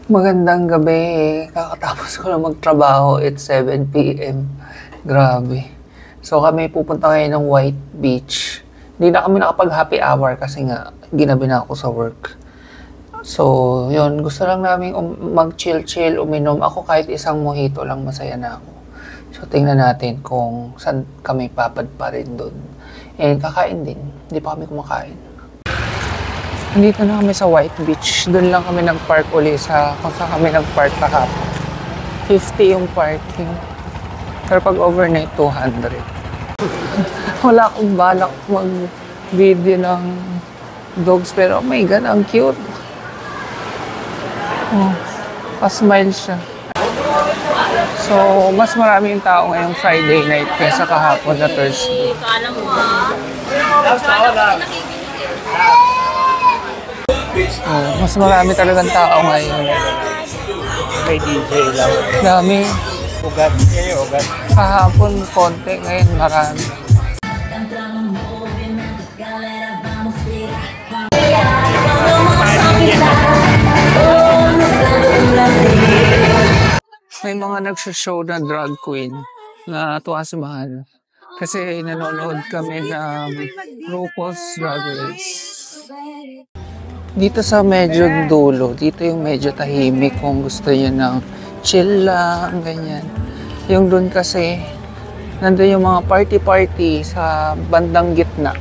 Magandang gabi. Kakatapos ko lang magtrabaho at 7 p.m. Grabe. So kami pupunta ngayon ng White Beach. Hindi na kami nakapag-happy hour kasi nga ginabi na ako sa work. So yun, gusto lang namin mag-chill-chill, uminom. Ako kahit isang mojito lang masaya na ako. So tingnan natin kung saan kami papadpa rin doon. And kakain din. Hindi pa kami kumakain. Dito na kami sa White Beach. Doon lang kami nag-park uli sa kung saan kami nag-park kahapon. 50 yung parking. Pero pag overnight, 200. Wala akong balak mag-video ng dogs. Pero oh my God, ang cute. Oh, pa-smile siya. So, mas marami yung tao ngayong Friday night kaysa kahapon na Thursday. Oh, mas marami talagang tao ngayon. May DJ lang. Dami. Ugat. Yan yung ugat. Kahapon konti, ngayon marami. May mga nagsashow na drag queen na tuwa si Mahal. Kasi nanonood kami ng RuPaul's Drag Race. Dito sa medyo dulo, dito yung medyo tahimik kung gusto niyo ng chill lang, ganyan. Yung doon kasi, nandun yung mga party-party sa bandang gitna.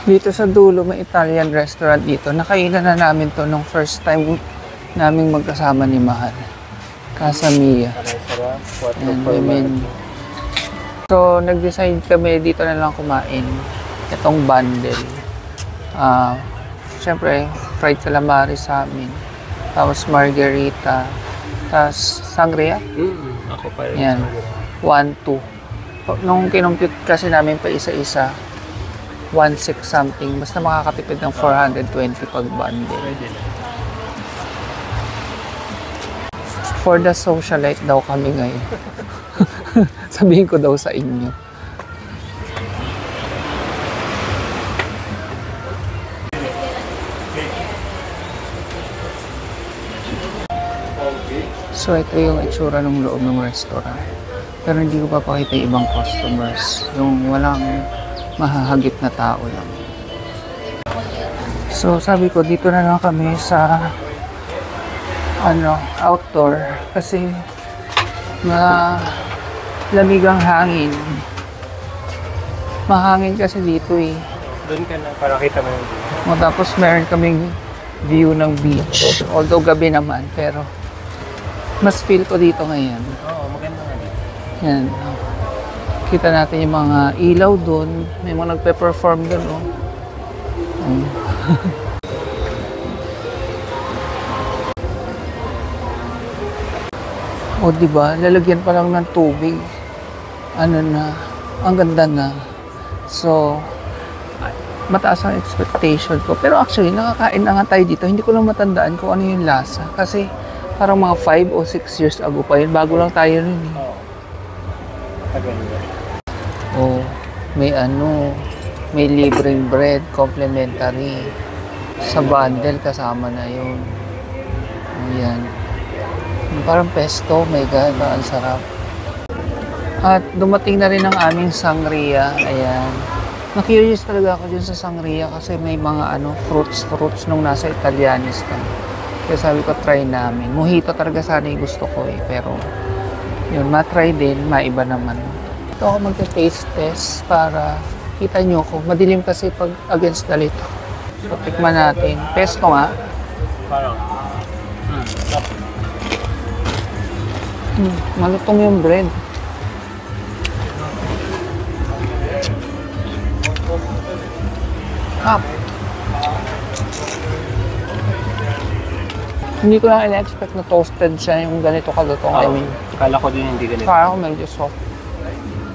Dito sa dulo, may Italian restaurant dito. Nakainan na namin to nung first time naming magkasama ni Mahal. Casa Mia. So, nag-decide kami dito na lang kumain. Itong bundle. Siyempre, fried calamari sa amin. Tapos margarita. Tapos sangria. Ako pa rin. Yan. 1-2. Nung kinumpute kasi namin pa isa-isa, 1-6 something. Basta makakatipid ng 420 pag bundle. For the socialite daw kami ngayon. Sabihin ko daw sa inyo. So ito yung itsura ng loob ng restaurant. Pero hindi ko papakita yung ibang customers. Yung walang mahahagip na tao lang. So sabi ko dito na lang kami sa outdoor kasi malamig ang hangin. Mahangin kasi dito eh. Doon ka na para kita mo yung view. Tapos meron kaming view ng beach. Although gabi naman, pero mas feel ko dito ngayon. Oo, maganda nga dito. Yan. Kita natin yung mga ilaw doon. May mga nagpe-perform doon, oh. O, diba? Lalagyan pa lang ng tubig. Ano na. Ang ganda na. So, mataas ang expectation ko. Pero actually, nakakain na nga tayo dito. Hindi ko lang matandaan kung ano yung lasa. Kasi, parang mga 5 o 6 years ago pa yun. Bago lang tayo rin eh. Oo. Tagal yun. Oh, may libreng bread, complimentary. Sa bundle, kasama na yun. Ayan. Parang pesto, my God, ang sarap. At dumating na rin ang aming sangria. Ayan. Na-curious talaga ako dun sa sangria kasi may mga fruits nung nasa Italianis kami. Kaya sabi ko, try namin. Mojito talaga sana yung gusto ko eh. Pero, yun, matry din, maiba naman. Ito ako magta-taste test para kita nyo ko. Madilim kasi pag against the light. So, tikman natin. Pesto nga. Parang, malutong yung bread. Hindi ko lang in-expect na toasted siya yung ganito kalutong. I mean, akala ko din hindi ganito. kaya ko medyo soft.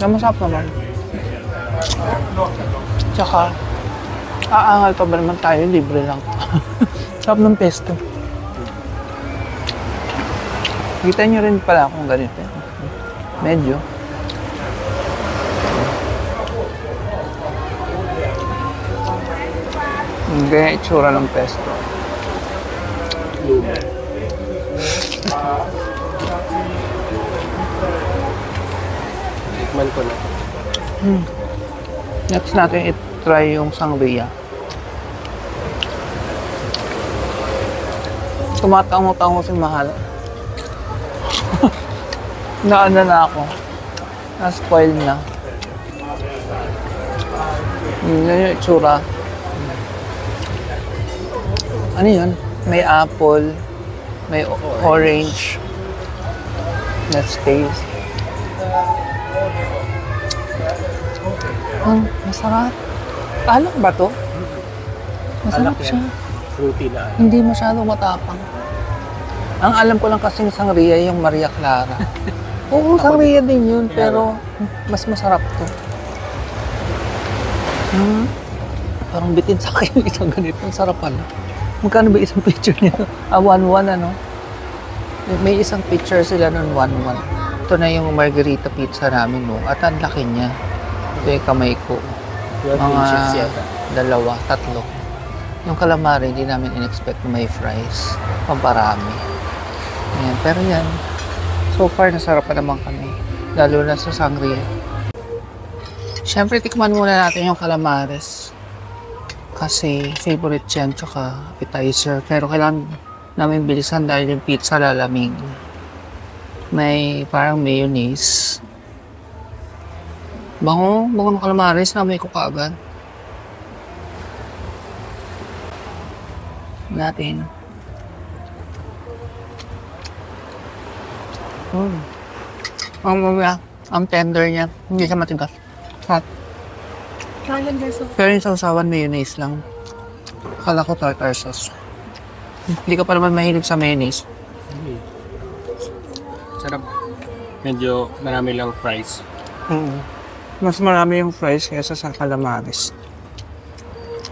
Na masarap naman. Tsaka, aangal pa ba naman tayo? Libre lang. Sarap ng pesto. Kita nyo rin pala kung ganito. Medyo. Ganyan itsura ng pesto. Tikman ko na. Next natin i-try yung sangria. Tumatango-tango si Mahal. Naano na ako. Na-spoil na. Yun yung itsura. Ano yun? May apple. May orange. Let's taste. Masarap. Alak ba to? Masarap Alak yan. siya. Fruity na. Hindi masyadong matapang. Ang alam ko lang kasing sangria yung Maria Clara. Oo, sangria din yun, pero mas masarap to. Parang bitin sa akin yung isang ganito. Ang sarap pala. Magkano ba isang picture nito? 1-1 ano? May isang picture sila nun 1-1. Ito na yung margarita pizza namin, no? At ang laki niya. Ito yung kamay ko. Mga 2, 3. Yung calamari, hindi namin in-expect na may fries. Pamparami. Ayan. Pero yan, so far, nasarap pa naman kami. Lalo na sa sangria. Siyempre, tikman muna natin yung calamares. Kasi favorite yan, tsaka appetizer. Pero kailangan namin bilisan dahil yung pizza lalamig. May parang mayonnaise. Bango ng calamares na may ko kaagad. Natin. Ang tender niya. Hindi siya matigas. Hot. Pero yung sausawan mayonnaise lang. Akala ko tartar sauce. Hindi ka pa naman mahilig sa mayonnaise. Sarap. Medyo marami lang fries. Mas marami yung fries kaysa sa calamares.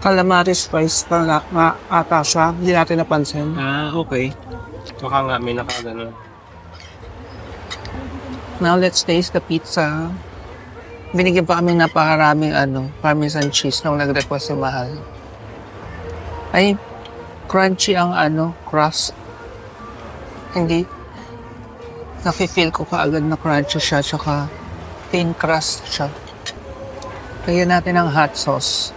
Calamares fries pa nga ata siya. Hindi natin napansin. Okay. Baka nga may nakagano. Now let's taste the pizza. Binigyan pa kami napakaraming parmesan cheese nung nag-request si Mahal. Ay, crunchy ang crust. Hindi. Nafe-feel ko kaagad na crunchy siya, tsaka thin crust siya. Lagyan natin ang hot sauce.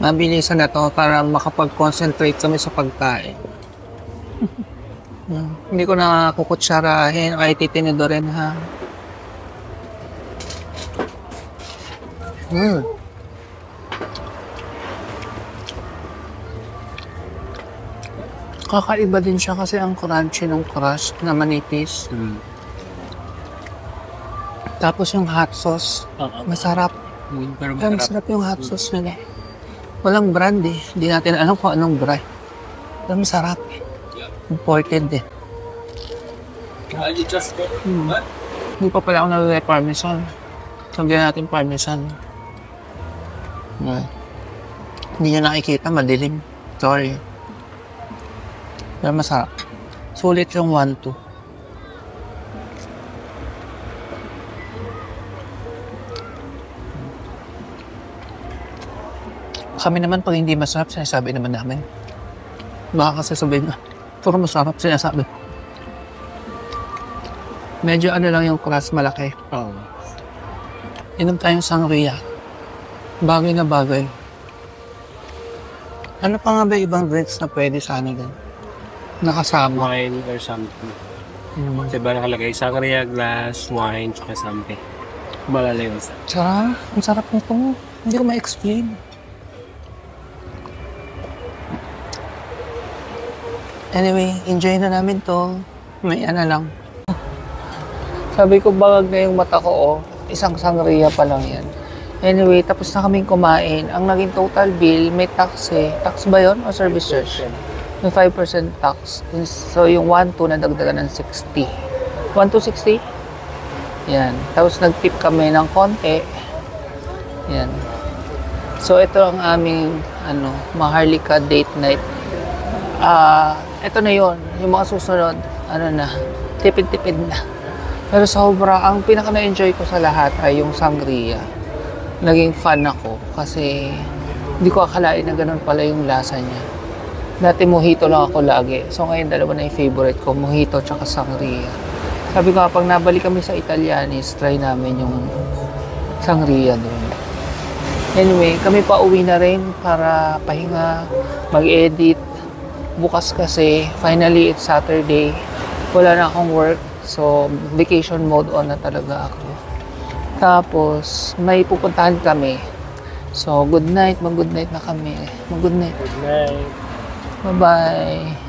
Mabilisan na to para makapag-concentrate kami sa pagkain. Hindi ko na kukutsarahin o ititinidorin ha. Kakaiba din siya kasi ang crunchy ng crust na manipis. Tapos yung hot sauce, masarap. Pero Kaya masarap yung hot sauce nila. Walang brand eh. Hindi natin alam kung anong brand. Pero masarap eh. Imported eh. Hindi pa pala ako nalulay parmesan. Sabihan natin parmesan. Hindi nyo nakikita, madilim. Sorry. Pero masarap. Sulit yung 1-2. Kami naman pag hindi masarap, sinasabi naman namin. Baka kasi sabihin na, puro masarap sinasabi. Medyo lang yung crust malaki. Inom tayong sangria. Bagay na bagay. Ano pa nga ba ibang drinks na pwede sana din? Nakasama. Wine or something. Diba nakalagay? Sangria, glass, wine, tsaka something. Malala yun. Sarap. Ang sarap nito. Hindi ko ma-explain. Anyway, enjoy na namin to. May lang. Sabi ko, bagag na yung mata ko, isang sangria pa lang yan. Anyway, tapos na kaming kumain. Ang naging total bill, may tax eh. Tax ba yun o service charge? May 5% tax. So, yung 1-2 na dagdagan ng 60. 1-2-60? Yan. Tapos nag-tip kami ng konti. Yan. So, ito ang aming, Maharlika date night. Ito na yon. Yung mga susunod, tipid-tipid na. Pero sobra, ang pinaka na-enjoy ko sa lahat ay yung sangria. Naging fan ako kasi hindi ko akalain na ganun pala yung lasa niya. Dati mojito lang ako lagi. So ngayon dalawa na yung favorite ko, mojito tsaka sangria. Sabi ko kapag nabalik kami sa Italianis, try namin yung sangria doon. Anyway, kami pa uwi na rin para pahinga, mag-edit. Bukas kasi, finally it's Saturday. Wala na akong work. So, vacation mode on na talaga ako. Tapos, may pupuntahan kami. So, good night. Mag-good night na kami. Mag-good night. Good night. Bye-bye.